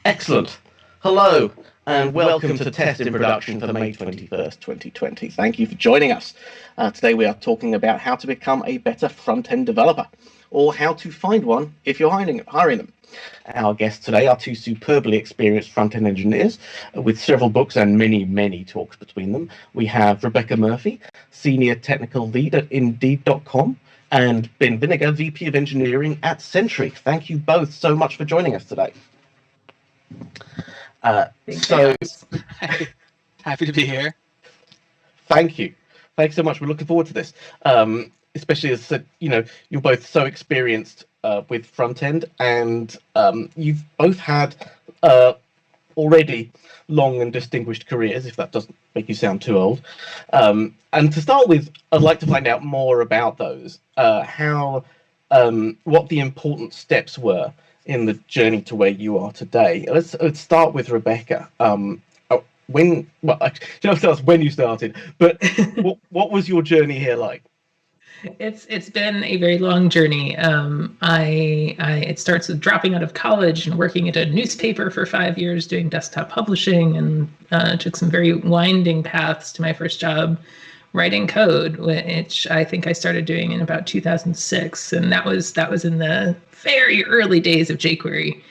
Excellent. Hello, and welcome to Test in Production for May 21st, 2020. Thank you for joining us. Today we are talking about how to become a better front-end developer, or how to find one if you're hiring them. Our guests today are two superbly experienced front-end engineers with several books and many, many talks between them. We have Rebecca Murphy, Senior Technical Lead at Indeed.com, and Ben Vinegar, VP of Engineering at Sentry. Thank you both so much for joining us today. So happy to be here. Thank you. Thanks so much. We're looking forward to this, especially as you're both so experienced with front end, and you've both had already long and distinguished careers, if that doesn't make you sound too old. And to start with, I'd like to find out more about those, what the important steps were in the journey to where you are today. Let's start with Rebecca. When you started, but what was your journey here like? It's been a very long journey. It starts with dropping out of college and working at a newspaper for 5 years doing desktop publishing, and took some very winding paths to my first job writing code, which I think I started doing in about 2006, and that was in the very early days of jQuery.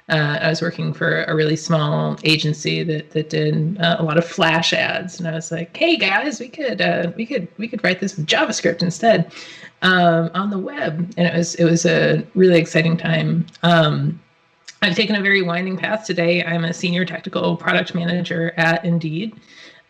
I was working for a really small agency that did a lot of Flash ads, and I was like, "Hey guys, we could write this with JavaScript instead on the web," and it was a really exciting time. I've taken a very winding path today. I'm a senior technical product manager at Indeed.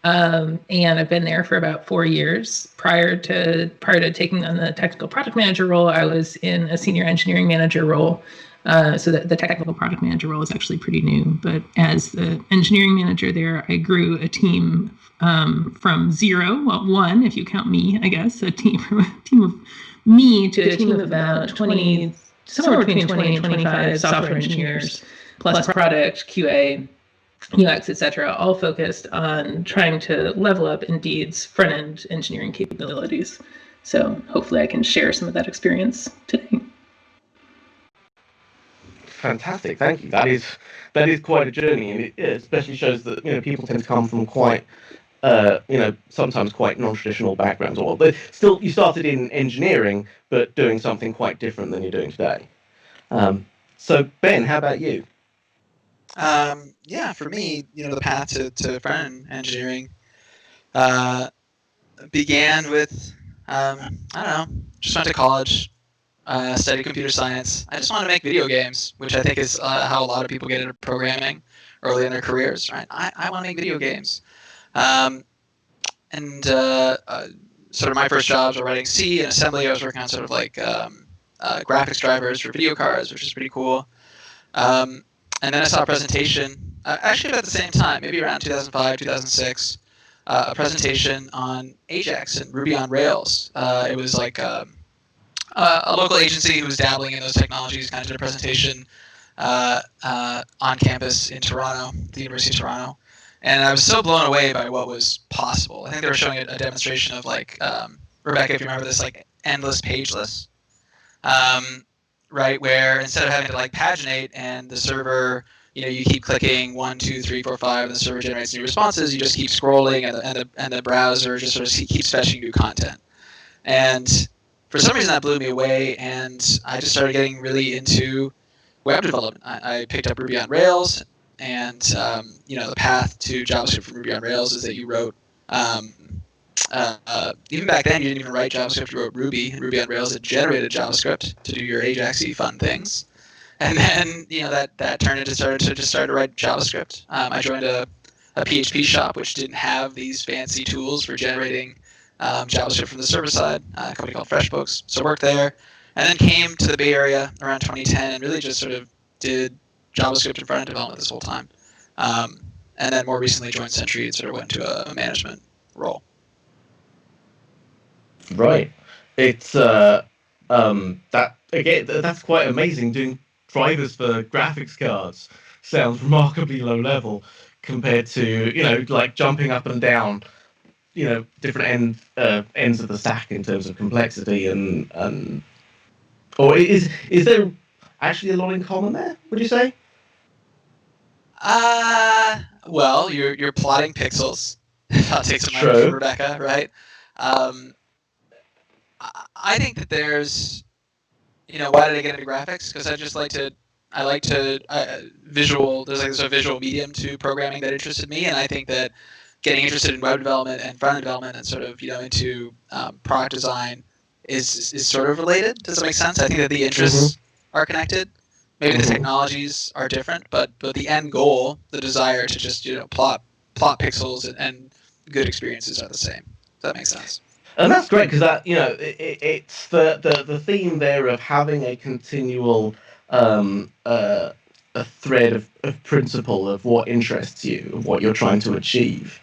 And I've been there for about 4 years. Prior to taking on the technical product manager role, I was in a senior engineering manager role. So the technical product manager role is actually pretty new. But as the engineering manager there, I grew a team from zero, well, one if you count me, I guess, a team of me to a team of about 20, somewhere between 20 and 25 software engineers, plus product, QA, UX, etc., all focused on trying to level up Indeed's front-end engineering capabilities. So hopefully I can share some of that experience today. Fantastic, thank you. That is quite a journey, and it especially shows that people tend to come from quite sometimes quite non-traditional backgrounds. But still, you started in engineering, but doing something quite different than you're doing today. So Ben, how about you? Yeah, for me, the path to front-end engineering began with, I don't know, just went to college, studied computer science. I just wanted to make video games, which I think is how a lot of people get into programming early in their careers, right? I want to make video games. Sort of my first jobs were writing C and assembly. I was working on sort of like graphics drivers for video cards, which is pretty cool. And then I saw a presentation, actually about the same time, maybe around 2005, 2006, a presentation on Ajax and Ruby on Rails. It was like a local agency who was dabbling in those technologies kind of did a presentation on campus in Toronto, the University of Toronto. And I was so blown away by what was possible. I think they were showing a demonstration of like, Rebecca, if you remember this, like endless page lists. Right, where instead of having to like paginate and the server, you keep clicking 1, 2, 3, 4, 5, and the server generates new responses. You just keep scrolling, and the browser just sort of keeps fetching new content. And for some reason, that blew me away, and I just started getting really into web development. I picked up Ruby on Rails, and the path to JavaScript from Ruby on Rails is that you wrote. Even back then, you didn't even write JavaScript. You wrote Ruby, and Ruby on Rails had generated JavaScript to do your Ajax-y fun things. And then, that turned into start to write JavaScript. I joined a PHP shop which didn't have these fancy tools for generating JavaScript from the server side, a company called FreshBooks. So I worked there, and then came to the Bay Area around 2010 and really just sort of did JavaScript and front-end development this whole time. And then more recently joined Sentry and sort of went into a management role. Right. It's that again. That's quite amazing. Doing drivers for graphics cards sounds remarkably low level compared to like jumping up and down, different ends of the stack in terms of complexity and. Or is there actually a lot in common there? Would you say? Well, you're plotting pixels. I'll take some money True. from Rebecca, right? I think that there's, why did I get into graphics? Because I like to visual. There's a visual medium to programming that interested me, and I think that getting interested in web development and front end development and sort of into product design is sort of related. Does that make sense? I think that the interests are connected. Maybe the technologies are different, but the end goal, the desire to just plot pixels and good experiences are the same. Does that make sense? And that's great because that it's the theme there of having a continual a thread of principle of what interests you, of what you're trying to achieve.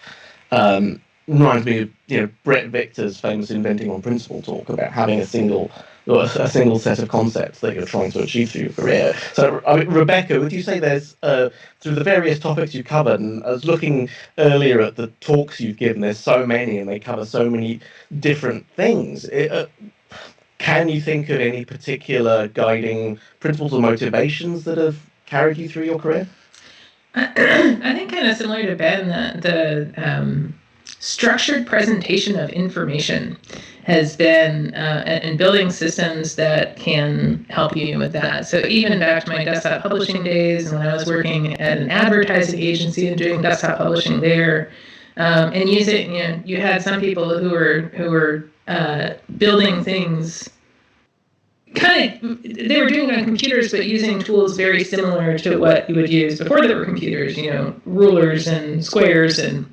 Reminds me of Brett Victor's famous inventing on principle talk about having a single set of concepts that you're trying to achieve through your career. So, Rebecca, would you say there's through the various topics you covered, and I was looking earlier at the talks you've given, there's so many and they cover so many different things. Can you think of any particular guiding principles or motivations that have carried you through your career? I think kind of similar to Ben, the structured presentation of information has been, and building systems that can help you with that. So even back to my desktop publishing days, when I was working at an advertising agency and doing desktop publishing there, and using, you had some people who were building things. They were doing it on computers, but using tools very similar to what you would use before there were computers, rulers and squares and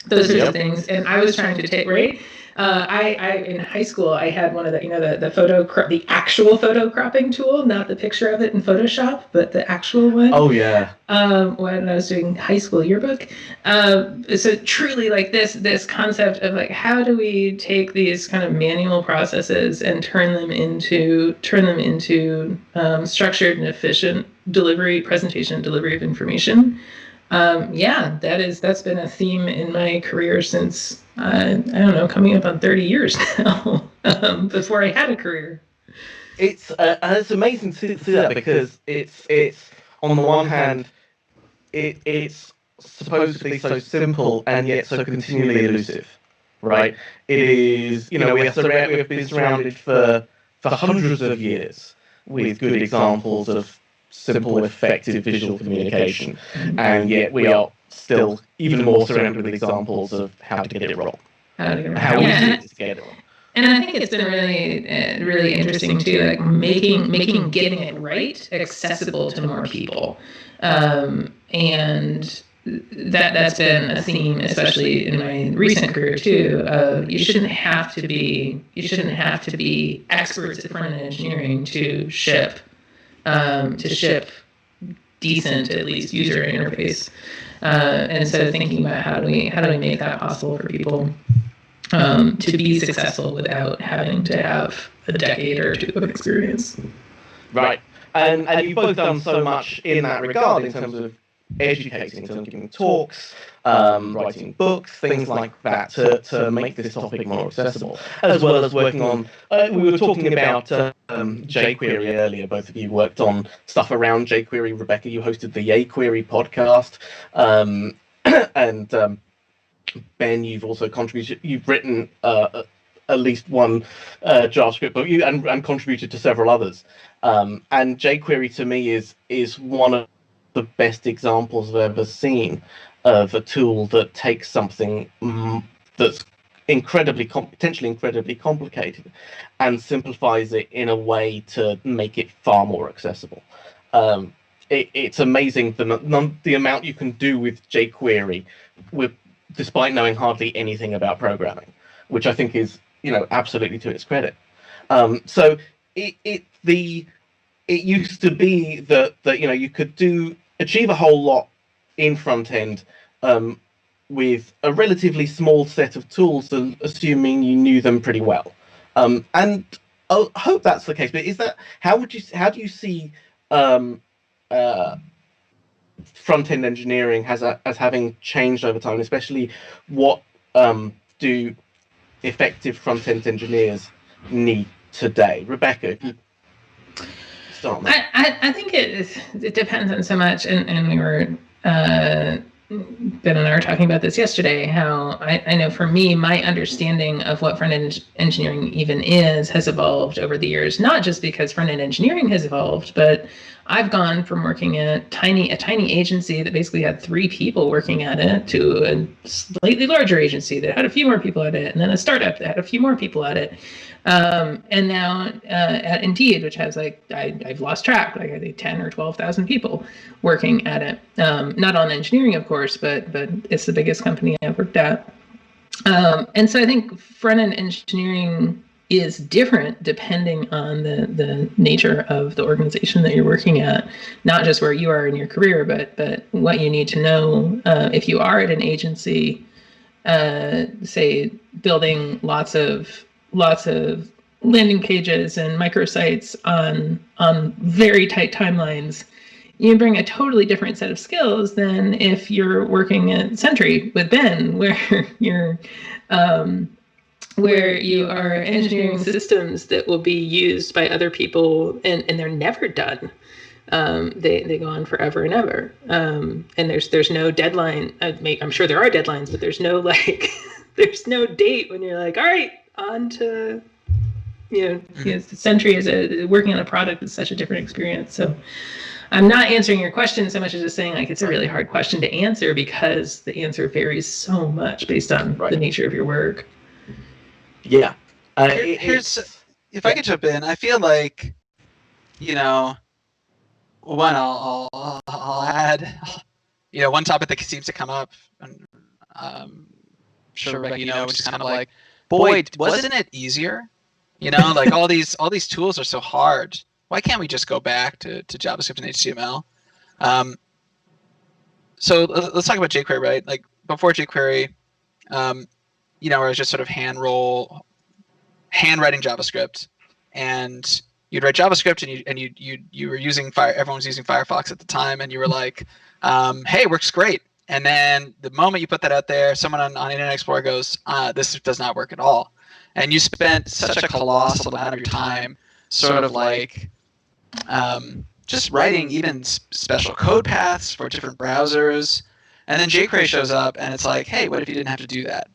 those sorts of things. And I was trying to take, right? I in high school, I had one of the actual photo cropping tool, not the picture of it in Photoshop, but the actual one. Oh yeah. When I was doing high school yearbook. So truly like this concept of like, how do we take these kind of manual processes and turn them into structured and efficient presentation and delivery of information. That's been a theme in my career since, I don't know, coming up on 30 years now, before I had a career. It's amazing to see that because it's on the one hand, it's supposed to be so simple and yet so continually elusive, right? It is, we've been surrounded for hundreds of years with good examples of simple, effective visual communication, and yet we are still even more surrounded with examples of how to get it wrong. How easy it is to get it wrong. And I think it's been really, really interesting too, like making getting it right accessible to more people, and that's been a theme, especially in my recent career too. You shouldn't have to be experts at front-end engineering to ship decent, at least, user interface. And so thinking about how do we make that possible for people to be successful without having to have a decade or two of experience. Right. And you've both done so much in that regard in terms of educating, in terms of giving talks, writing books, things like that to make this topic more accessible, as well as working on, we were talking about jQuery earlier, both of you worked on stuff around jQuery. Rebecca, you hosted the jQuery podcast, and Ben, you've also contributed, you've written at least one JavaScript book and contributed to several others. And jQuery to me is one of the best examples I've ever seen of a tool that takes something that's potentially incredibly complicated and simplifies it in a way to make it far more accessible. It's amazing the amount you can do with jQuery despite knowing hardly anything about programming, which I think is absolutely to its credit. So it used to be that you could achieve a whole lot in front end with a relatively small set of tools, assuming you knew them pretty well. And I hope that's the case. But how do you see front end engineering as having changed over time, especially what do effective front end engineers need today? Rebecca, if you start on that. I think it depends on so much, and we were Ben and I were talking about this yesterday, how I know for me, my understanding of what front-end engineering even is has evolved over the years, not just because front-end engineering has evolved, but I've gone from working at a tiny agency that basically had 3 people working at it to a slightly larger agency that had a few more people at it, and then a startup that had a few more people at it. And now at Indeed, which has I've lost track, I think 10 or 12,000 people working at it. Not on engineering, of course, but it's the biggest company I've worked at. And so I think front-end engineering is different depending on the nature of the organization that you're working at, not just where you are in your career, but what you need to know. If you are at an agency, say building lots of landing pages and microsites on very tight timelines, you bring a totally different set of skills than if you're working at Sentry with Ben, where you are engineering systems that will be used by other people and they're never done. They go on forever and ever. And there's no deadline. I'm sure there are deadlines, but there's no there's no date when you're like, all right, on to, Sentry is working on a product is such a different experience. So I'm not answering your question so much as just saying it's a really hard question to answer because the answer varies so much based on the nature of your work. Yeah. Here's if I could jump in, I feel like, one, I'll add, one topic that seems to come up, and sure, Rebecca, which is kind of like, boy, wasn't it easier? Like all these tools are so hard. Why can't we just go back to JavaScript and HTML? So let's talk about jQuery, right? Like before jQuery, where I was just sort of handwriting JavaScript, and you'd write JavaScript, and you were using everyone was using Firefox at the time, and you were like, hey, works great. And then the moment you put that out there, someone on Internet Explorer goes, this does not work at all. And you spent such a colossal amount of your time sort of like just writing even special code paths for different browsers. And then jQuery shows up, and it's like, hey, what if you didn't have to do that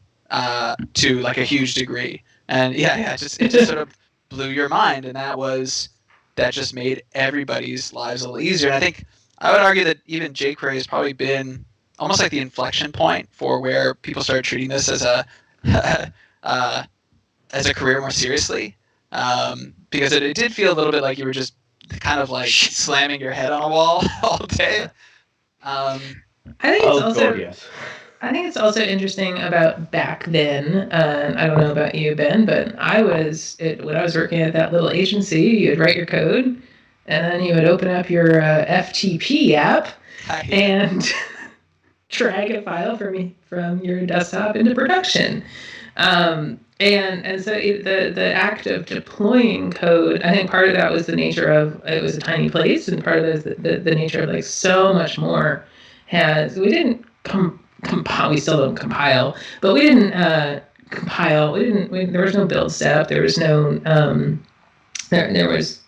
to like a huge degree? And it just sort of blew your mind, and that just made everybody's lives a little easier. And I think I would argue that even jQuery has probably been almost like the inflection point for where people started treating this as a career more seriously, because it did feel a little bit like you were just kind of like slamming your head on a wall all day. I think it's also interesting about back then. I don't know about you, Ben, but when I was working at that little agency, you would write your code, and then you would open up your FTP app and drag a file from your desktop into production. And so the act of deploying code, I think part of that was the nature of it was a tiny place, and part of it is the nature of like so much more we didn't compile, we still don't compile, but we didn't compile. There was no build step. There was no there was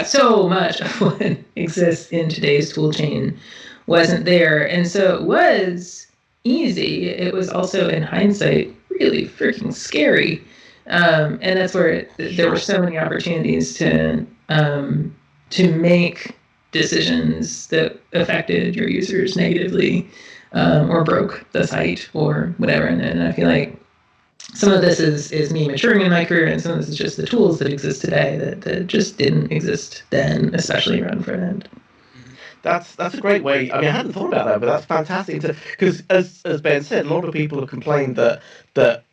so much of what exists in today's tool chain wasn't there, and so it was easy. It was also, in hindsight, really freaking scary, and that's where there were so many opportunities to make decisions that affected your users negatively, or broke the site or whatever. And I feel like some of this is me maturing in my career, and some of this is just the tools that exist today that just didn't exist then, especially around front end. That's a great way. I mean, I hadn't thought about that, but that's fantastic. Because as Ben said, a lot of people have complained that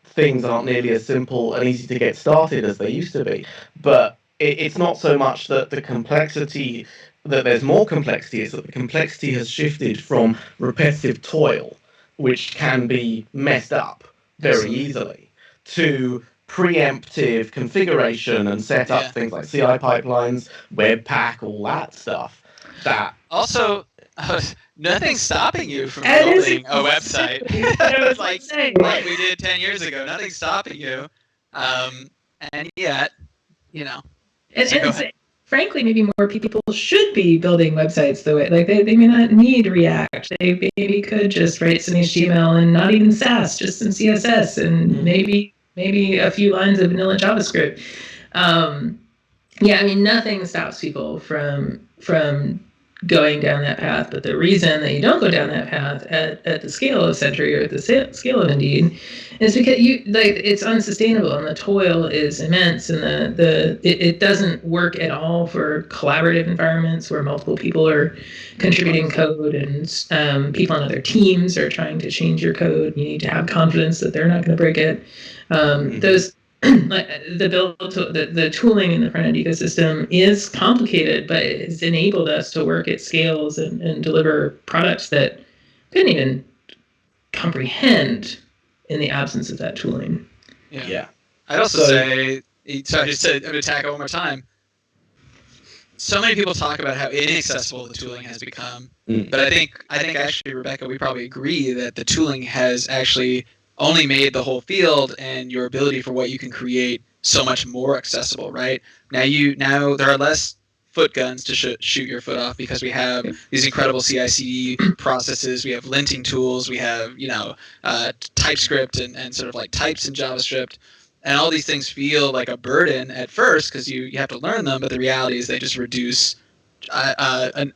things aren't nearly as simple and easy to get started as they used to be. But it's not so much that the complexity, that there's more complexity, it's that the complexity has shifted from repetitive toil, which can be messed up very easily, to preemptive configuration and set up things like CI pipelines, Webpack, all that stuff. That also, nothing's stopping you from building a website. It's like we did 10 years ago. Nothing's stopping you. And yet, And frankly, maybe more people should be building websites the way, like they may not need React. They maybe could just write some HTML and not even Sass, just some CSS and maybe a few lines of vanilla JavaScript. Yeah, I mean, nothing stops people from going down that path. But the reason that you don't go down that path at the scale of Sentry or at the scale of Indeed is because it's unsustainable and the toil is immense, and it doesn't work at all for collaborative environments where multiple people are contributing code and people on other teams are trying to change your code. You need to have confidence that they're not going to break it. The tooling in the front-end ecosystem is complicated, but it's enabled us to work at scales and deliver products that couldn't even comprehend in the absence of that tooling. Yeah. I'd also say, sorry, I'm going to tack it one more time. So many people talk about how inaccessible the tooling has become, but I think actually, Rebecca, we probably agree that the tooling has actually only made the whole field and your ability for what you can create so much more accessible, right? Now there are less foot guns to shoot your foot off because we have these incredible CI/CD processes. We have linting tools. We have TypeScript and sort of like types in JavaScript, and all these things feel like a burden at first because you have to learn them. But the reality is they just reduce an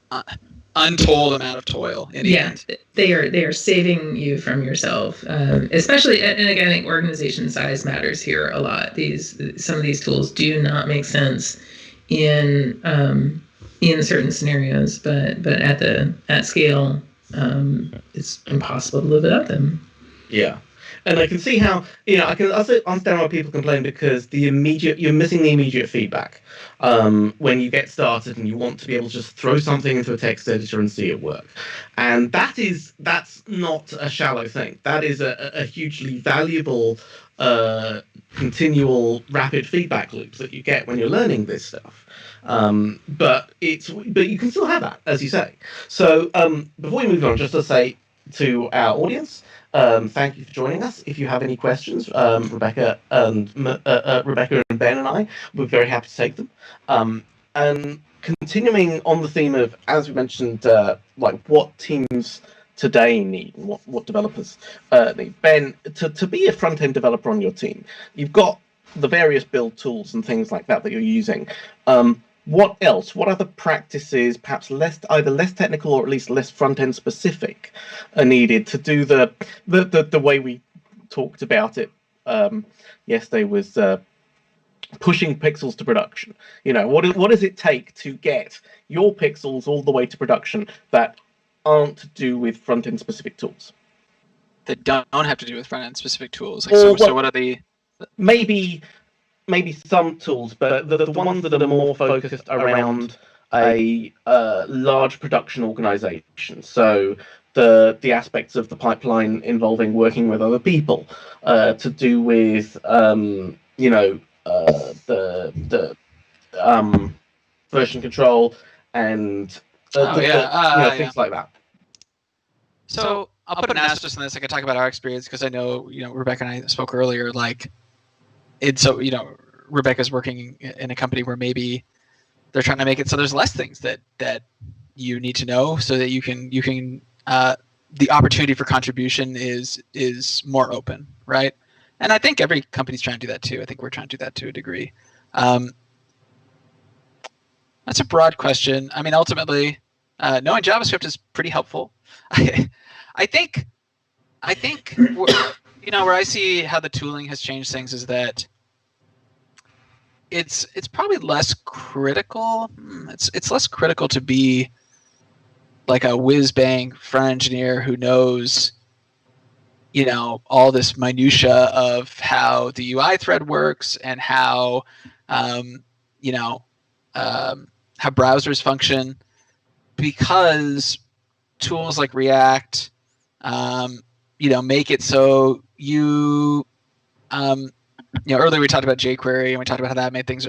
untold amount of toil in the end. They are saving you from yourself, especially, and again, I think organization size matters here a lot. Some of these tools do not make sense in certain scenarios, but at scale, it's impossible to live without them. Yeah. And I can see how, I can also understand why people complain because you're missing the immediate feedback when you get started and you want to be able to just throw something into a text editor and see it work. And that's not a shallow thing. That is a hugely valuable, continual, rapid feedback loop that you get when you're learning this stuff. But you can still have that, as you say. So before we move on, just to say to our audience, thank you for joining us. If you have any questions, Rebecca and Ben and I, we're very happy to take them. And continuing on the theme of, as we mentioned, what teams today need and what developers need. Ben, to be a front-end developer on your team, you've got the various build tools and things like that you're using. What else? What other practices, perhaps either less technical or at least less front-end specific, are needed to do the way we talked about it yesterday, was pushing pixels to production? What does it take to get your pixels all the way to production that aren't to do with front-end specific tools? That don't have to do with front-end specific tools. So what are the... Maybe some tools, but the ones that are more focused around a large production organization. So the aspects of the pipeline involving working with other people, to do with the version control and things like that. So I'll put an asterisk on this. I can talk about our experience because I know Rebecca and I spoke earlier. Rebecca's working in a company where maybe they're trying to make it so there's less things that you need to know so that you can the opportunity for contribution is more open, right? And I think every company's trying to do that too. I think we're trying to do that to a degree. That's a broad question. I mean, ultimately, knowing JavaScript is pretty helpful. I think where I see how the tooling has changed things is that it's probably less critical. It's less critical to be like a whiz-bang front engineer who knows, all this minutia of how the UI thread works and how, how browsers function, because tools like React, make it so you, earlier we talked about jQuery and we talked about how that made things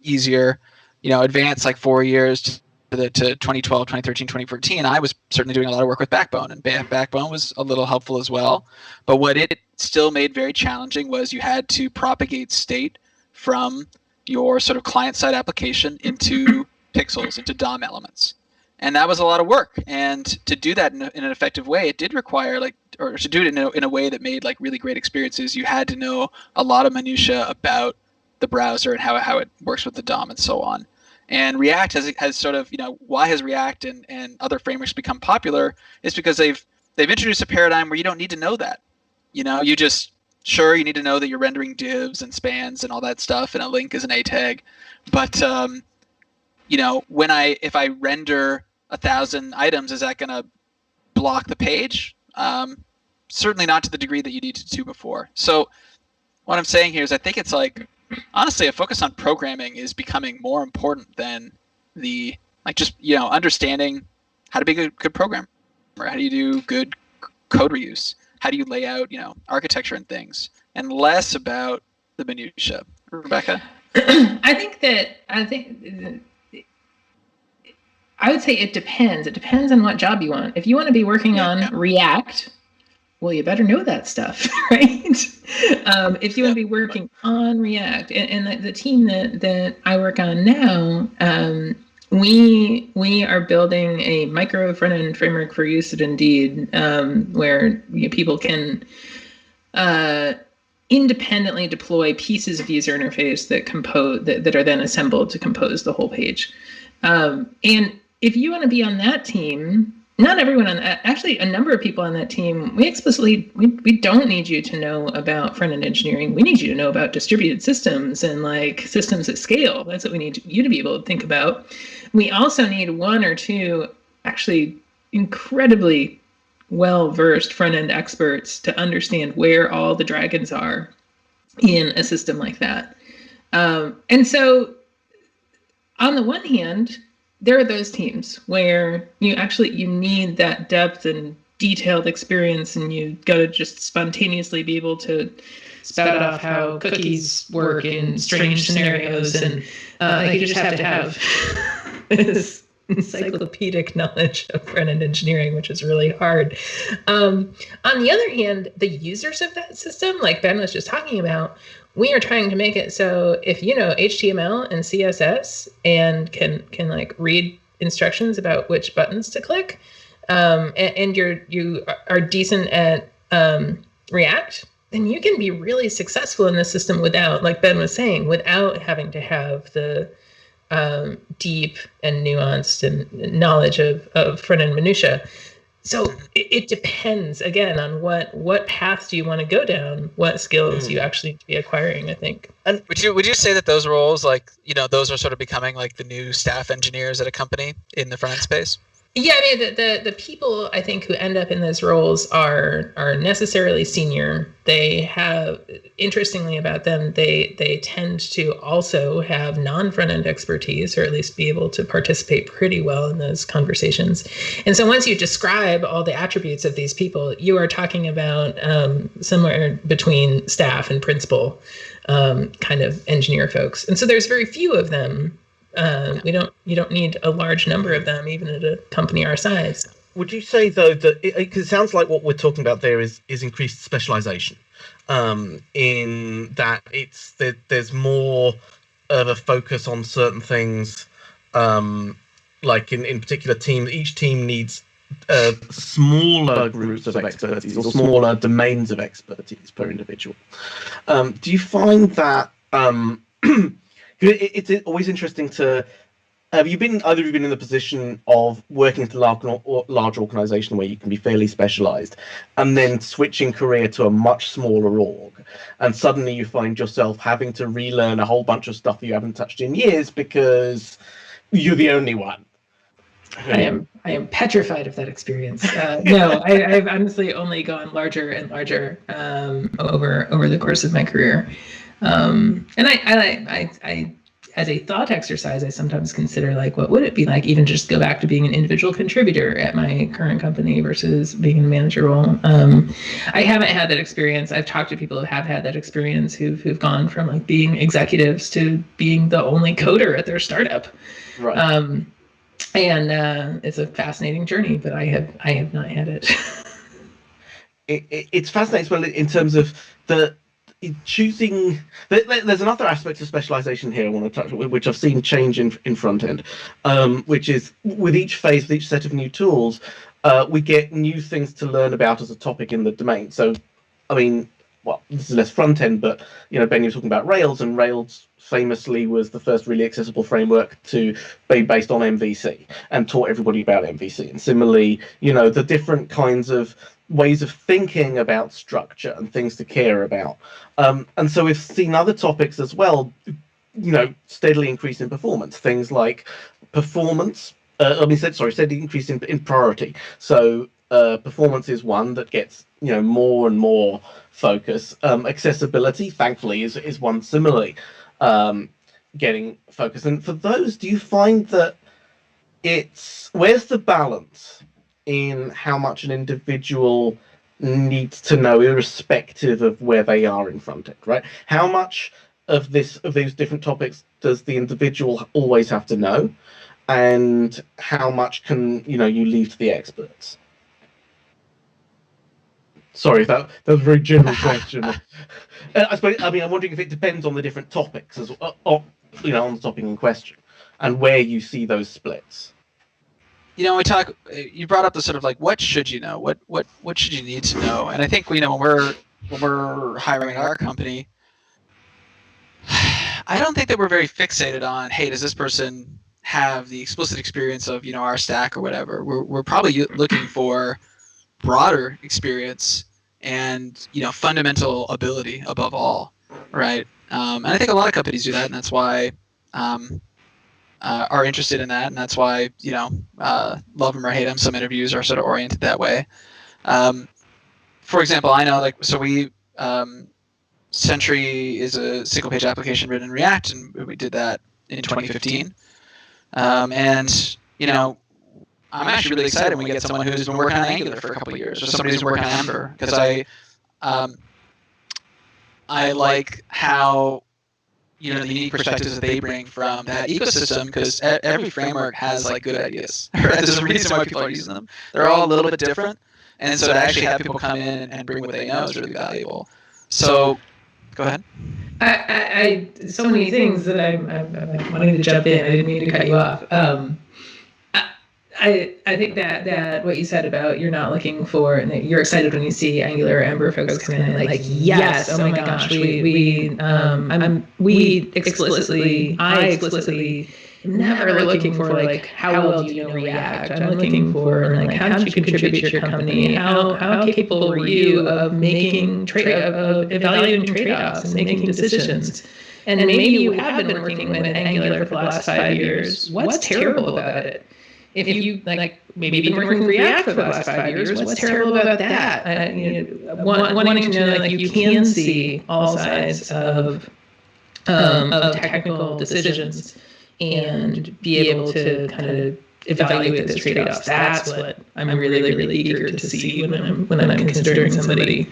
easier, advanced like 4 years to 2012, 2013, 2014. I was certainly doing a lot of work with Backbone, and Backbone was a little helpful as well. But what it still made very challenging was you had to propagate state from your sort of client-side application into pixels, into DOM elements. And that was a lot of work. And to do that in an effective way, it did require or to do it in a way that made really great experiences, you had to know a lot of minutia about the browser and how it works with the DOM and so on. And React has sort of, why has React and other frameworks become popular is because they've introduced a paradigm where you don't need to know that. You need to know that you're rendering divs and spans and all that stuff, and a link is an A tag. But if I render 1,000 items, is that going to block the page? Certainly not to the degree that you needed to before. So what I'm saying here is I think it's honestly, a focus on programming is becoming more important than the understanding how to be a good programmer. How do you do good code reuse? How do you lay out architecture and things, and less about the minutia. Rebecca? I would say it depends. It depends on what job you want. If you want to be working on React, well, you better know that stuff, right? If you want to be working on React, and the team that I work on now, we are building a micro front-end framework for use at Indeed, where people can independently deploy pieces of user interface that are then assembled to compose the whole page. And if you want to be on that team, not everyone actually a number of people on that team, we don't need you to know about front-end engineering. We need you to know about distributed systems and systems at scale. That's what we need you to be able to think about. We also need one or two actually incredibly well-versed front-end experts to understand where all the dragons are in a system like that. And so on the one hand, there are those teams where you need that depth and detailed experience, and you got to just spontaneously be able to spout off how cookies work in strange scenarios, and you just have to have this encyclopedic knowledge of front-end engineering, which is really hard. On the other hand, the users of that system, like Ben was just talking about, we are trying to make it so if you know HTML and CSS and can read instructions about which buttons to click, and you are decent at React, then you can be really successful in the system without, like Ben was saying, without having to have the deep and nuanced and knowledge of front-end minutia. So it depends, again, on what path do you want to go down, what skills you actually need to be acquiring, I think. And would you say that those roles, those are sort of becoming the new staff engineers at a company in the front-end space? Yeah, I mean, the people I think who end up in those roles are necessarily senior. They have, interestingly about them, they tend to also have non-front-end expertise, or at least be able to participate pretty well in those conversations. And so once you describe all the attributes of these people, you are talking about somewhere between staff and principal kind of engineer folks. And so there's very few of them. You don't need a large number of them, even at a company our size. Would you say, though, that because it sounds like what we're talking about there is increased specialization, in that there's more of a focus on certain things, like in particular teams, each team needs smaller groups of expertise or smaller domains of expertise per individual. Do you find that it's always interesting to either of you been in the position of working at a large organization where you can be fairly specialized, and then switching career to a much smaller org, and suddenly you find yourself having to relearn a whole bunch of stuff you haven't touched in years because you're the only one? I am petrified of that experience. No, I've honestly only gone larger and larger over the course of my career. And I, as a thought exercise, I sometimes consider what would it be like even just go back to being an individual contributor at my current company versus being in a manager role. I haven't had that experience. I've talked to people who have had that experience who've gone from being executives to being the only coder at their startup. Right. And it's a fascinating journey, but I have not had it. It's fascinating as well in terms of choosing. There's another aspect of specialization here I want to touch on, which I've seen change in front end, which is with each phase, with each set of new tools, we get new things to learn about as a topic in the domain. So, I mean, well, this is less front end, but Ben, you were talking about Rails, and Rails famously was the first really accessible framework to be based on MVC and taught everybody about MVC. And similarly, the different kinds of ways of thinking about structure and things to care about. And so we've seen other topics as well, steadily increase in performance. Things like performance, steady increase in priority. So performance is one that gets, more and more focus. Accessibility, thankfully, is one similarly getting focus. And for those, do you find that where's the balance in how much an individual needs to know, irrespective of where they are in front end, right? How much of these different topics does the individual always have to know, and how much can you leave to the experts? Sorry, that was a very general question. I suppose, I'm wondering if it depends on the different topics on the topic in question, and where you see those splits. You brought up the sort of like, what should you know? What should you need to know? And I think, when we're hiring our company, I don't think that we're very fixated on, hey, does this person have the explicit experience of, our stack or whatever. We're probably looking for broader experience and, fundamental ability above all, right? And I think a lot of companies do that, and that's why are interested in that, and that's why love them or hate them, some interviews are sort of oriented that way. For example, I know Sentry is a single page application written in React, and we did that in 2015. And I'm actually really excited when we get someone who's been working on Angular for a couple of years, or somebody who's working on Ember, because I like how the unique perspectives that they bring from that ecosystem, because every framework has good ideas. Right? There's a reason why people are using them. They're all a little bit different, and so to actually have people come in and bring what they know is really valuable. So, go ahead. I so many things that I'm wanting to jump in. I didn't mean to cut you off. I think that what you said about you're not looking for, and that you're excited when you see Angular or Ember folks come in and yes, oh my gosh, I explicitly never looking for how well do you know React. I'm looking for how did you contribute to your company? How capable were you of making of evaluating trade-offs and making decisions? And maybe you have been working with Angular for the last 5 years. What's terrible about it? If you maybe you've been working with React for the last 5 years, what's terrible about that? Wanting to know you can see all sides of technical decisions and be able to kind of evaluate those trade-offs. That's what I'm really, really eager to see when I'm considering somebody.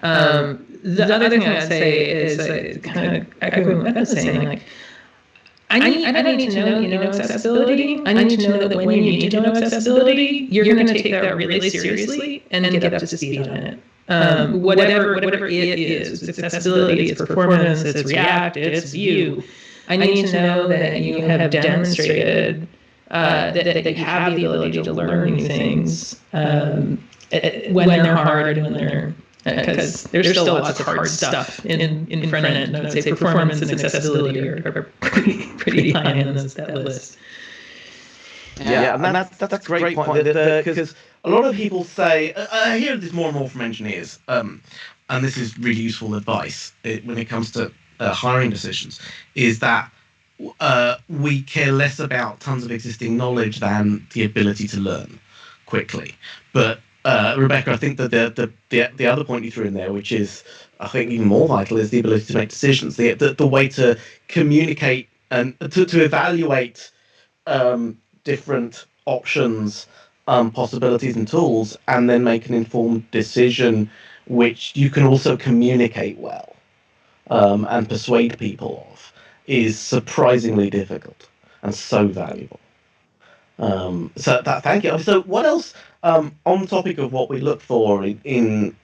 The other thing I'd say is kind of echoing what I was saying, I need to know accessibility. I need to know that when you need to know accessibility, you're going to take that really seriously and get up to speed on it. Whatever it is, it's accessibility, it's performance, it's React, it's Vue. I need to know that you have demonstrated that you have the ability to learn new things when they're hard and when they're because there's still lots of hard stuff in front end. I would say performance and accessibility are pretty high on that list. Yeah, and that's a great point, because a lot of people say, I hear this more and more from engineers, and this is really useful advice when it comes to hiring decisions, is that we care less about tons of existing knowledge than the ability to learn quickly. But Rebecca, I think that the other point you threw in there, which is I think even more vital, is the ability to make decisions. The way to communicate and to evaluate different options, possibilities, and tools, and then make an informed decision, which you can also communicate well and persuade people of, is surprisingly difficult and so valuable. Thank you. So what else, on the topic of what we look for in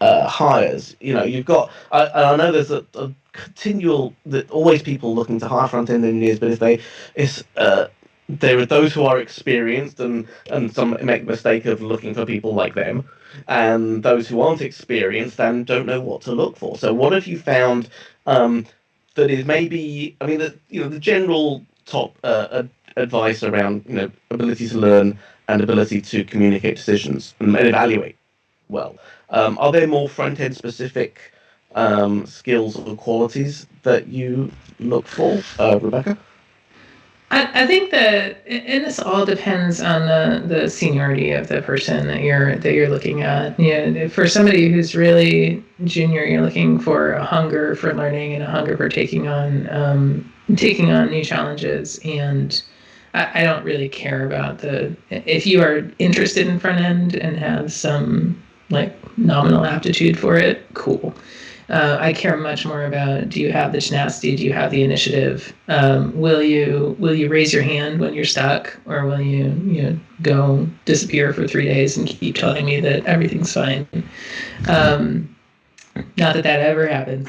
hires. You've got. I know there's a continual that always people looking to hire front end engineers, but there are those who are experienced and some make the mistake of looking for people like them, and those who aren't experienced and don't know what to look for. So what have you found that is maybe, I mean, the general top advice around ability to learn and ability to communicate decisions and evaluate well. Are there more front end specific skills or qualities that you look for, Rebecca? I think that, and this all depends on the seniority of the person that you're looking at. For somebody who's really junior, you're looking for a hunger for learning and a hunger for taking on new challenges. And I don't really care about if you are interested in front end and have some like nominal aptitude for it, cool. I care much more about, do you have the tenacity? Do you have the initiative? Will you raise your hand when you're stuck, or will you go disappear for 3 days and keep telling me that everything's fine? Not that ever happens.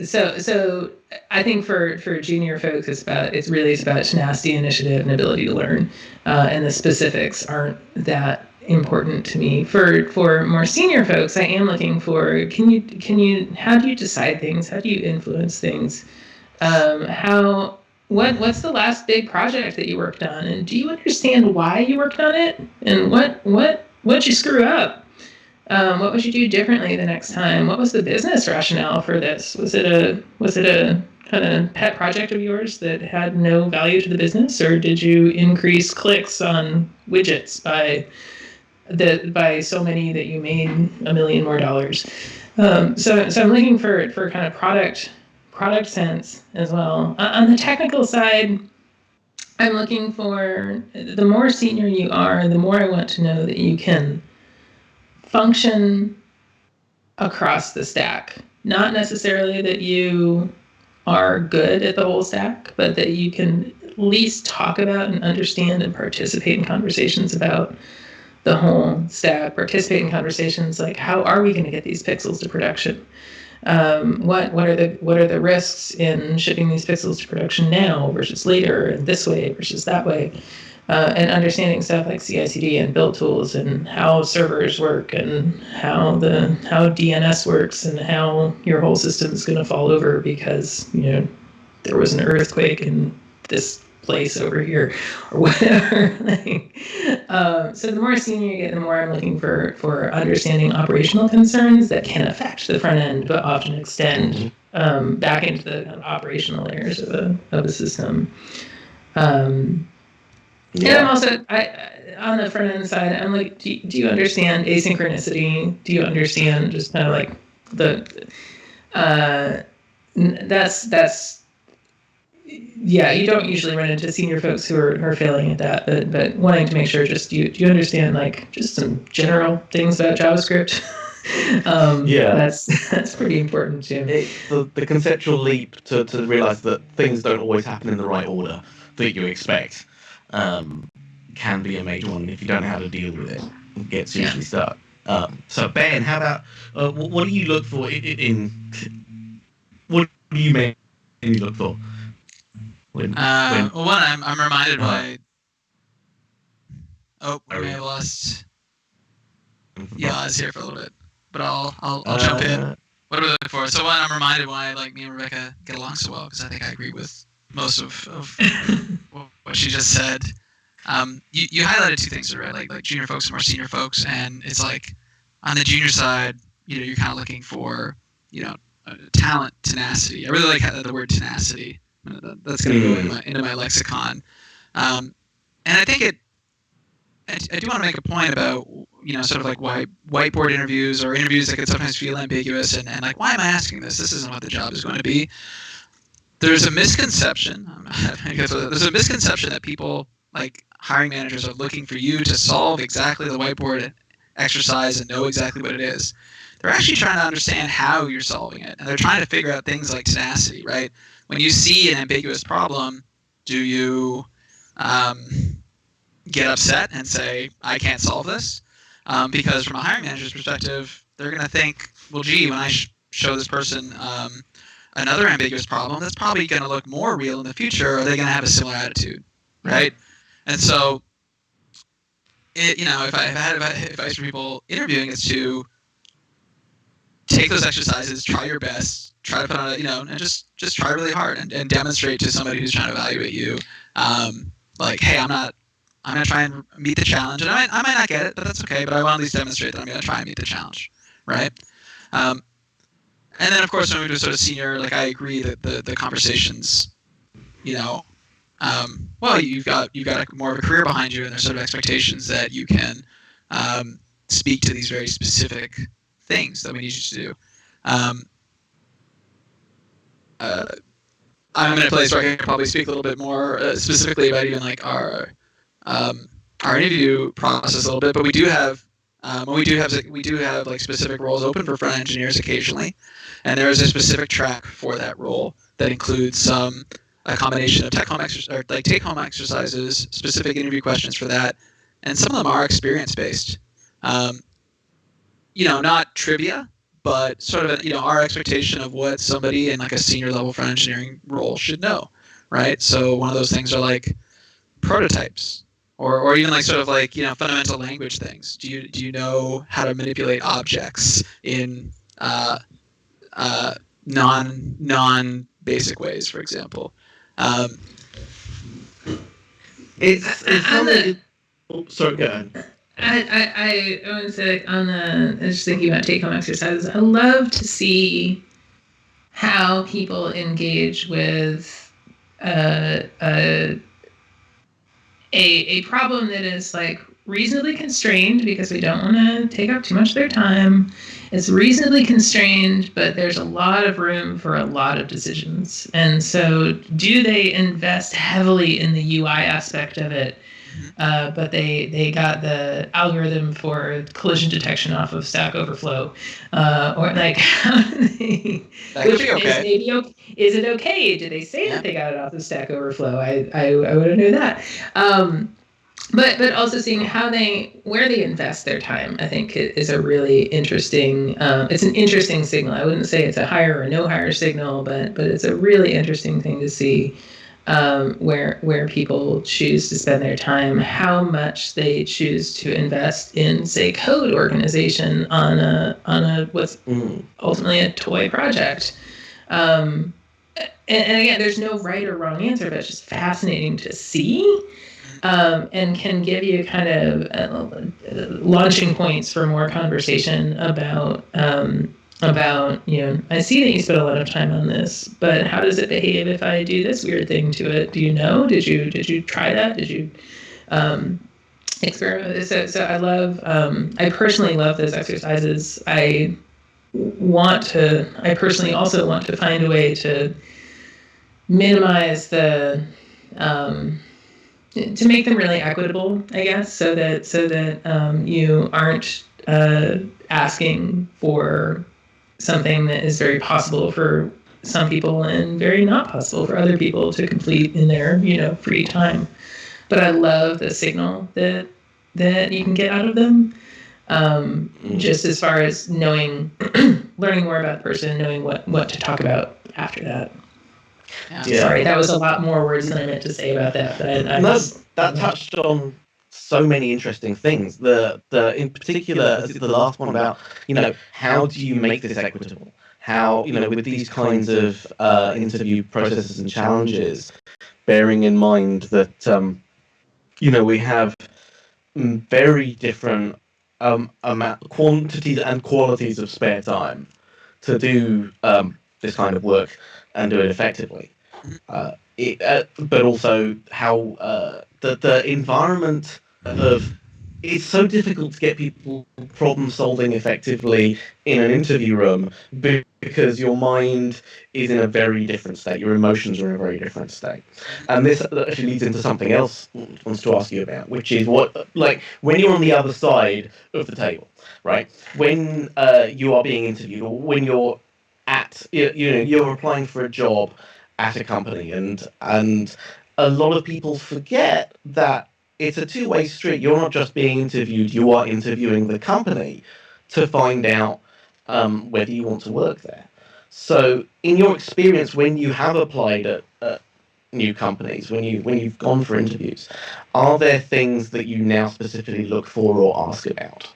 So I think for junior folks, it's about tenacity, initiative, and ability to learn. And the specifics aren't that important to me. For more senior folks, I am looking for, how do you decide things? How do you influence things? What's the last big project that you worked on? And do you understand why you worked on it? And what'd you screw up? What would you do differently the next time? What was the business rationale for this? Was it a kind of pet project of yours that had no value to the business, or did you increase clicks on widgets by so many that you made $1 million more? So I'm looking for kind of product sense as well. On the technical side, I'm looking for, the more senior you are, the more I want to know that you can function across the stack. Not necessarily that you are good at the whole stack, but that you can at least talk about and understand and participate in conversations about the whole stack, participate in conversations like, how are we going to get these pixels to production? What are the risks in shipping these pixels to production now versus later, and this way versus that way? And understanding stuff like CI/CD and build tools, and how servers work, and how DNS works, and how your whole system is going to fall over because there was an earthquake in this place over here or whatever. So the more senior you get, the more I'm looking for understanding operational concerns that can affect the front end, but often extend back into the kind of operational layers of a system. And I'm also, on the front end side, I'm like, do you understand asynchronicity? Do you understand just kind of like you don't usually run into senior folks who are failing at that, but wanting to make sure, just do you understand like just some general things about JavaScript? That's pretty important too. The conceptual leap to realize that things don't always happen in the right order that you expect can be a major one if you don't know how to deal with it. It gets usually stuck. So Ben, how about what do you look for what do you mainly look for? When well, one, I'm reminded by. Oh, we may have lost. Yeah, I was here for a little bit, but I'll jump in. What are we looking for? So one, I'm reminded why me and Rebecca get along so well, because I think I agree with most of what she just said. You highlighted two things, right? Like junior folks and more senior folks, and it's like on the junior side, you're kind of looking for talent, tenacity. I really like the word tenacity. That's going to go into my lexicon. And I think I do want to make a point about, sort of like why whiteboard interviews or interviews that can sometimes feel ambiguous and like, why am I asking this? This isn't what the job is going to be. There's a misconception. There's a misconception that people, like hiring managers, are looking for you to solve exactly the whiteboard exercise and know exactly what it is. They're actually trying to understand how you're solving it. And they're trying to figure out things like tenacity, right? When you see an ambiguous problem, do you get upset and say, I can't solve this? Because from a hiring manager's perspective, they're going to think, well, gee, when I show this person another ambiguous problem, that's probably going to look more real in the future. Are they going to have a similar attitude, right? And so, if I had advice for people interviewing, it's to take those exercises, try your best, try to put on and just try really hard and demonstrate to somebody who's trying to evaluate you, like, hey, I'm going to try and meet the challenge, and I might not get it, but that's okay. But I want to at least demonstrate that I'm going to try and meet the challenge, right? And then, of course, when we do sort of senior, like, I agree that the conversations, well, you've got more of a career behind you, and there's sort of expectations that you can speak to these very specific things that we need you to do. I'm in a place where I can probably speak a little bit more specifically about even like our interview process a little bit, but we do have like specific roles open for front engineers occasionally, and there is a specific track for that role that includes a combination of take-home exercises, specific interview questions for that, and some of them are experience-based. Not trivia, but sort of our expectation of what somebody in like a senior level front engineering role should know, right? So one of those things are like prototypes, or even like sort of like fundamental language things. Do you know how to manipulate objects in non basic ways, for example? Sorry, go ahead. I want to say I was just thinking about take-home exercises. I love to see how people engage with a problem that is like reasonably constrained because we don't want to take up too much of their time. It's reasonably constrained, but there's a lot of room for a lot of decisions. And so do they invest heavily in the UI aspect of it? But they got the algorithm for collision detection off of Stack Overflow, or like how do they? That could be okay. Is it okay? Did they say that they got it off of Stack Overflow? I would have known that. But also seeing where they invest their time, I think is a really interesting. It's an interesting signal. I wouldn't say it's a hire or no hire signal, but it's a really interesting thing to see. Where people choose to spend their time, how much they choose to invest in, say, code organization on a what's ultimately a toy project. And again, there's no right or wrong answer, but it's just fascinating to see, and can give you kind of launching points for more conversation about I see that you spent a lot of time on this, but how does it behave if I do this weird thing to it? Do you know? Did you try that? Did you experiment? So I personally love those exercises. I personally also want to find a way to minimize to make them really equitable, I guess, so that you aren't asking for something that is very possible for some people and very not possible for other people to complete in their free time. But I love the signal that you can get out of them, just as far as learning more about the person, knowing what to talk about after that. Yeah. Sorry, that was a lot more words than I meant to say about that. But that touched on so many interesting things. The in particular, the last one about how do you make this equitable? How with these kinds of interview processes and challenges, bearing in mind that we have very different quantities and qualities of spare time to do this kind of work and do it effectively. But also how the environment of it's so difficult to get people problem solving effectively in an interview room because your mind is in a very different state. Your emotions are in a very different state. And this actually leads into something else I wants to ask you about, which is when you're on the other side of the table, right? When you are being interviewed, or when you're you're applying for a job at a company, and a lot of people forget that it's a two-way street. You're not just being interviewed, you are interviewing the company to find out whether you want to work there. So, in your experience, when you have applied at new companies, when you've gone for interviews, are there things that you now specifically look for or ask about?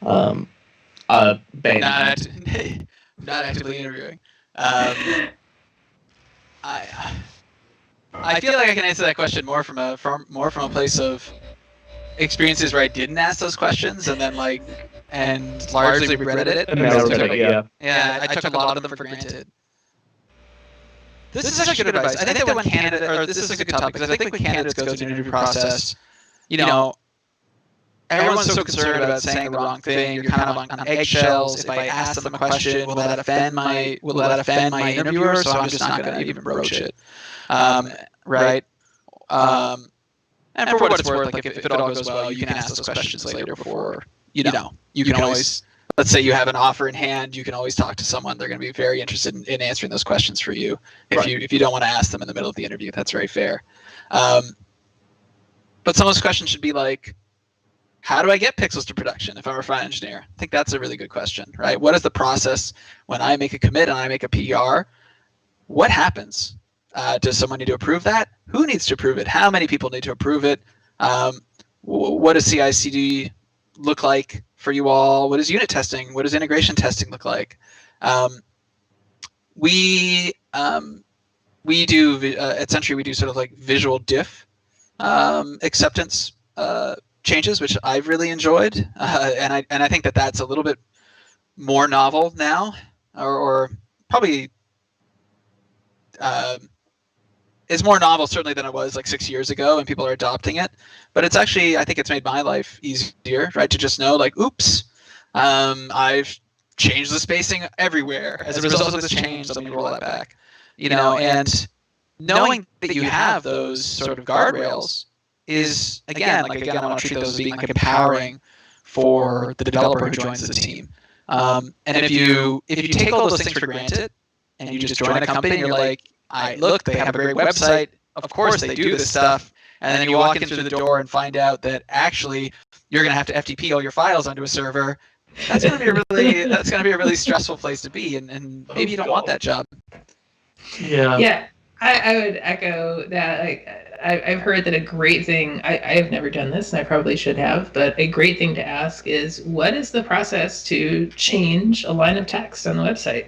Ben, not actively interviewing. I feel like I can answer that question more from a place of experiences where I didn't ask those questions and then and largely regretted it. Yeah, I took a lot of them for granted. This is actually good advice. I think that when this is a good topic, because I think when candidates go through the interview process, everyone's so concerned about saying the wrong thing. You're kind of on eggshells. If I ask them a question, will that offend my interviewer? So I'm just not going to even broach it. Right? And for what it's worth, if it all goes well, you can ask those questions later before, you can always, let's say you have an offer in hand, you can always talk to someone. They're going to be very interested in answering those questions for you. If you don't want to ask them in the middle of the interview, that's very fair. But some of those questions should be like, how do I get pixels to production if I'm a front engineer? I think that's a really good question, right? What is the process when I make a commit and I make a PR? What happens? Does someone need to approve that? Who needs to approve it? How many people need to approve it? What does CI/CD look like for you all? What is unit testing? What does integration testing look like? We do at Sentry, we do sort of like visual diff acceptance changes, which I've really enjoyed, and I think that that's a little bit more novel now, or probably is more novel certainly than it was like 6 years ago, and people are adopting it. But it's actually, I think it's made my life easier, right? To just know, like, oops, I've changed the spacing everywhere as a result of this change. Let me roll that back, and knowing that you have those sort of guardrails is, again, I want to treat those as being like empowering for the developer who joins the team. And if you take all those things for granted and you just join a company and you're like, look, they have a great website, of course they do this stuff, and then you walk in through the door and find out that actually you're going to have to FTP all your files onto a server, that's going to be a really stressful place to be, and maybe you don't want that job. Yeah, I would echo that. I've heard that a great thing, I've never done this, and I probably should have, but a great thing to ask is, what is the process to change a line of text on the website?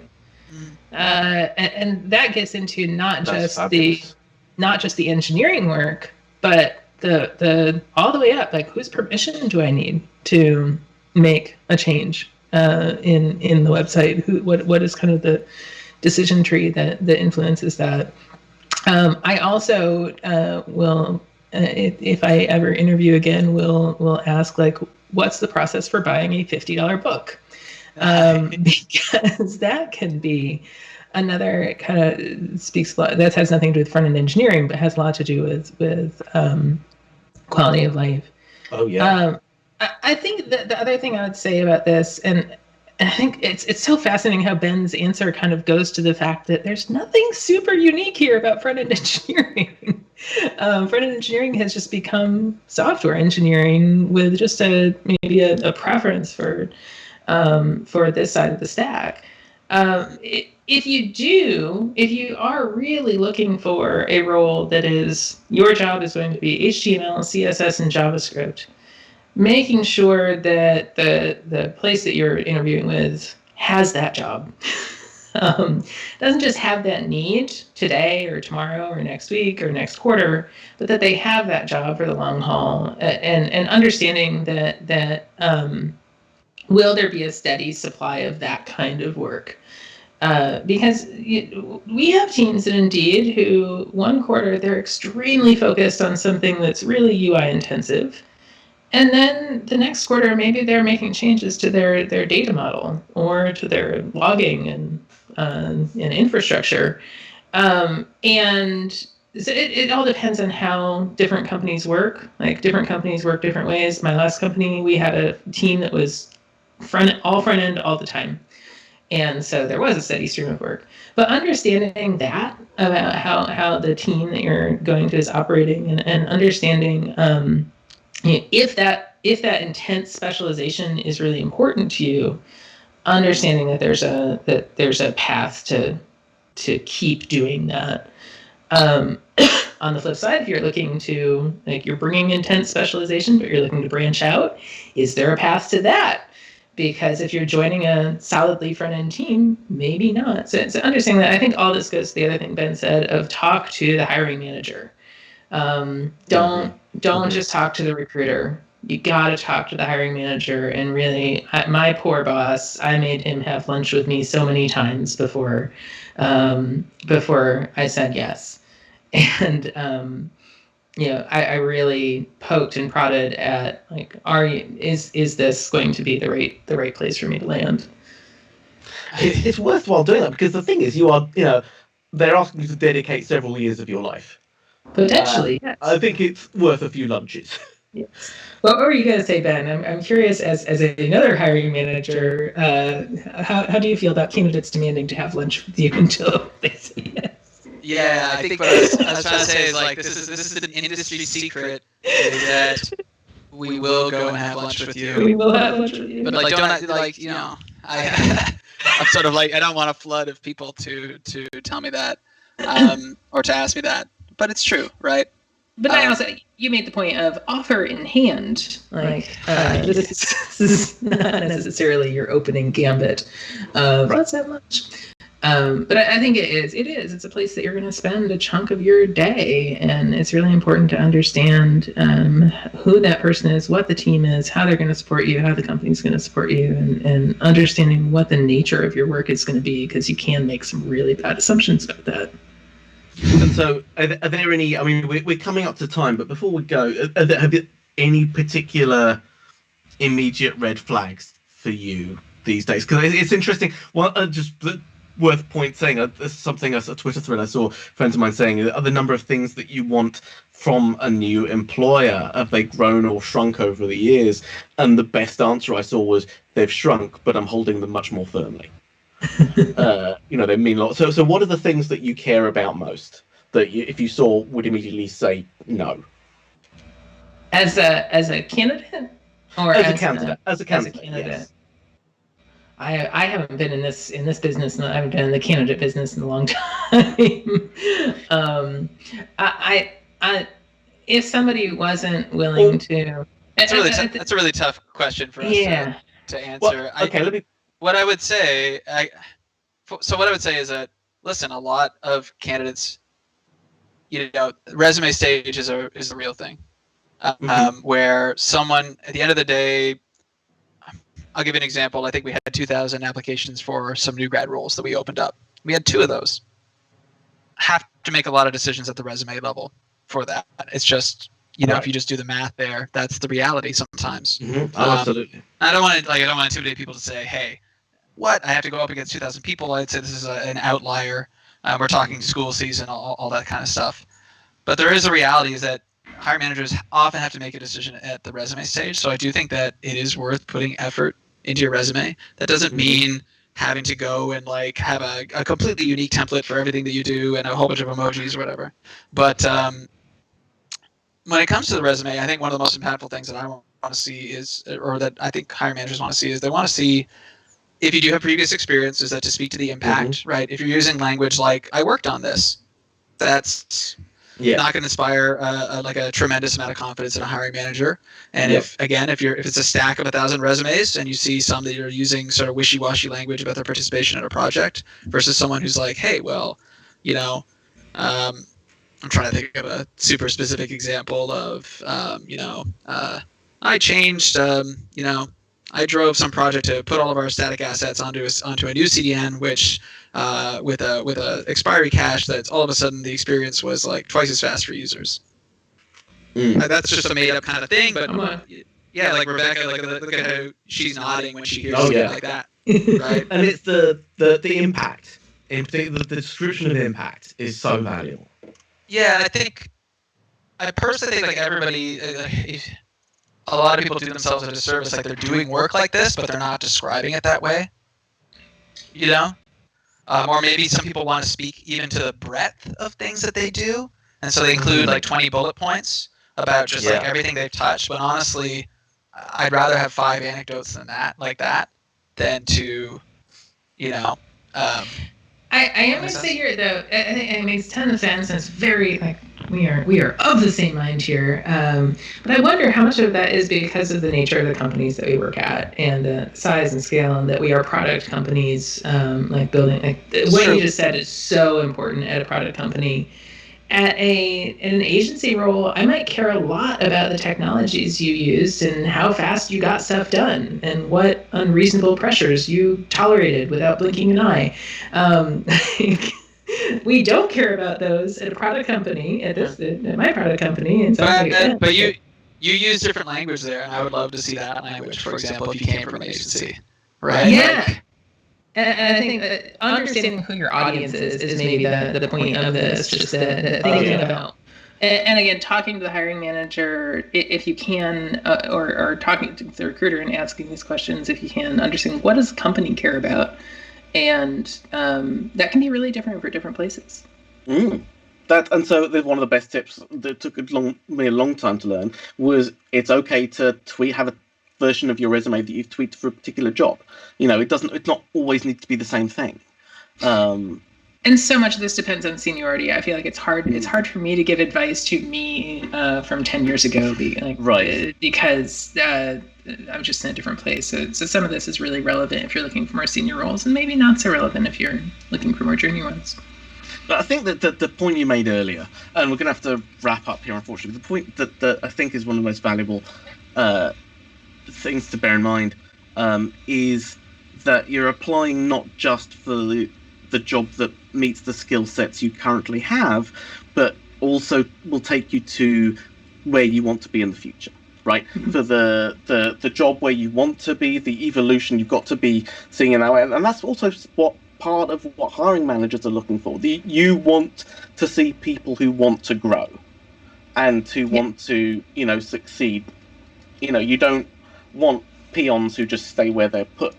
And that gets into not just the engineering work, but the all the way up, like, whose permission do I need to make a change in the website? What is kind of the decision tree that influences that? I also will, if I ever interview again, will ask, like, what's the process for buying a $50 book? Because that can be another kind of speaks a lot. That has nothing to do with front-end engineering, but has a lot to do with quality of life. Oh yeah. I think that the other thing I would say about this, and I think it's so fascinating how Ben's answer kind of goes to the fact that there's nothing super unique here about front-end engineering. Front-end engineering has just become software engineering with just maybe a preference for this side of the stack. If you are really looking for a role that is, your job is going to be HTML, CSS, and JavaScript, making sure that the place that you're interviewing with has that job. Doesn't just have that need today or tomorrow or next week or next quarter, but that they have that job for the long haul, and understanding that will there be a steady supply of that kind of work? Because we have teams at Indeed who one quarter they're extremely focused on something that's really UI intensive. And then the next quarter, maybe they're making changes to their data model or to their logging and infrastructure. And it all depends on how different companies work. Like, different companies work different ways. My last company, we had a team that was front end all the time. And so there was a steady stream of work. But understanding that about how the team that you're going to is operating, and understanding if that intense specialization is really important to you, understanding that there's a path to keep doing that. On the flip side, if you're looking to, like, you're bringing intense specialization, but you're looking to branch out, is there a path to that? Because if you're joining a solidly front-end team, maybe not. So understanding that, I think all this goes to the other thing Ben said of talk to the hiring manager. Don't just talk to the recruiter. You got to talk to the hiring manager. And really, my poor boss, I made him have lunch with me so many times before I said yes. And I really poked and prodded at, like, is this going to be the right place for me to land? It's worthwhile doing that, because the thing is, you are, they're asking you to dedicate several years of your life. Potentially, yes. I think it's worth a few lunches. Yes. What were you going to say, Ben? I'm curious, as another hiring manager, how do you feel about candidates demanding to have lunch with you until they say yes? Yeah, I think what I was trying to say is, like, this is an industry secret, is that we will go and have lunch with you. We will have lunch with you. But, like, don't, like, I'm sort of like, I don't want a flood of people to tell me that, or to ask me that. But it's true, right? But I also, you made the point of offer in hand. Like, this is not necessarily your opening gambit of let's have lunch. But I think it is. It's a place that you're going to spend a chunk of your day, and it's really important to understand who that person is, what the team is, how they're going to support you, how the company's going to support you, and understanding what the nature of your work is going to be, because you can make some really bad assumptions about that. And so, are there any? I mean, we're coming up to time, but before we go, have you any particular immediate red flags for you these days? Because it's interesting. Well, just worth saying, something, a Twitter thread I saw friends of mine saying, the number of things that you want from a new employer, have they grown or shrunk over the years? And the best answer I saw was, they've shrunk, but I'm holding them much more firmly. They mean a lot. So what are the things that you care about most, that you, if you saw, would immediately say no? As a candidate, or as a candidate? Yes. I haven't been in this business, and I haven't been in the candidate business in a long time. If somebody wasn't willing to, that's a really tough question for us to answer. Well, okay, what I would say is that, listen, a lot of candidates, resume stage is a real thing, where someone, at the end of the day, I'll give you an example. I think we had 2,000 applications for some new grad roles that we opened up. We had 2 of those. Have to make a lot of decisions at the resume level for that. It's just, right. If you just do the math there, that's the reality sometimes. Mm-hmm. Absolutely. I don't want to intimidate people to say, hey, what? I have to go up against 2,000 people. I'd say this is an outlier. We're talking school season, all that kind of stuff. But there is a reality, is that hiring managers often have to make a decision at the resume stage. So I do think that it is worth putting effort into your resume. That doesn't mean having to go and, like, have a completely unique template for everything that you do and a whole bunch of emojis or whatever. But when it comes to the resume, I think one of the most impactful things that I want to see is, or that I think hiring managers want to see, is they want to see, if you do have previous experience, is that to speak to the impact, right? If you're using language like, I worked on this, that's not going to inspire a tremendous amount of confidence in a hiring manager. And if it's a stack of 1,000 resumes and you see some that are using sort of wishy-washy language about their participation in a project versus someone who's like, hey, well, I'm trying to think of a super specific example of, I changed, I drove some project to put all of our static assets onto a new CDN, which with a expiry cache, that's all of a sudden the experience was like twice as fast for users. That's just a made up kind of thing, but like Rebecca, look at how she's nodding when she hears something like that, right? And it's the impact, in particular, the description of impact is so valuable. Yeah, I personally think, like, everybody, a lot of people do themselves a disservice, like they're doing work like this, but they're not describing it that way, or maybe some people want to speak even to the breadth of things that they do, and so they include like 20 bullet points about just like everything they've touched, but honestly, I'd rather have 5 anecdotes than that, like that. than to, you know. I am going to say here, though, I think it makes a ton of sense. It's very, like, we are of the same mind here. But I wonder how much of that is because of the nature of the companies that we work at and the size and scale, and that we are product companies, like building, like what you just said is so important at a product company. In an agency role, I might care a lot about the technologies you used and how fast you got stuff done and what unreasonable pressures you tolerated without blinking an eye. We don't care about those at a product company, at my product company. And so but you use different language there, and I would love to see that language, for example, if you came from an agency, right? Yeah. And I think that understanding who your audience is maybe the point of this, just thinking about. And again, talking to the hiring manager, if you can, or talking to the recruiter and asking these questions, if you can, understand what does the company care about, and that can be really different for different places. And so one of the best tips that took me a long time to learn was it's okay to have a version of your resume that you've tweaked for a particular job. It's not always need to be the same thing. And so much of this depends on seniority. I feel like it's hard for me to give advice to me from 10 years ago, because I'm just in a different place. So some of this is really relevant if you're looking for more senior roles, and maybe not so relevant if you're looking for more junior ones. But I think that the point you made earlier, and we're going to have to wrap up here, unfortunately, the point that I think is one of the most valuable things to bear in mind is that you're applying not just for the job that meets the skill sets you currently have, but also will take you to where you want to be in the future, right? Mm-hmm. For the job where you want to be, the evolution you've got to be seeing in that way. And that's also what part of what hiring managers are looking for. You want to see people who want to grow and who want to, succeed. You don't want peons who just stay where they're put.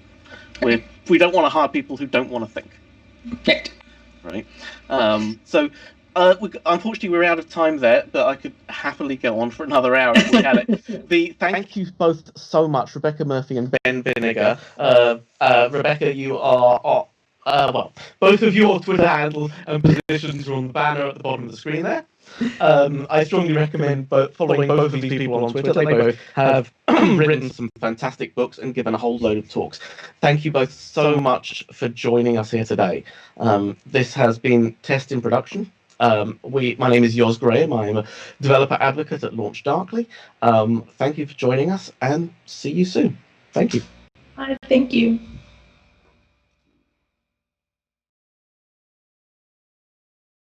We don't want to hire people who don't want to think. Right. So unfortunately we're out of time there, but I could happily go on for another hour if we had it. Thank you both so much, Rebecca Murphy and Ben Vinegar. Rebecca, you are both of your Twitter handles and positions are on the banner at the bottom of the screen there. I strongly recommend following both of these people on Twitter. They both have written some fantastic books and given a whole load of talks. Thank you both so much for joining us here today. This has been Test in Production. My name is Yoz Graham. I am a developer advocate at LaunchDarkly. Thank you for joining us, and see you soon. Thank you. Thank you.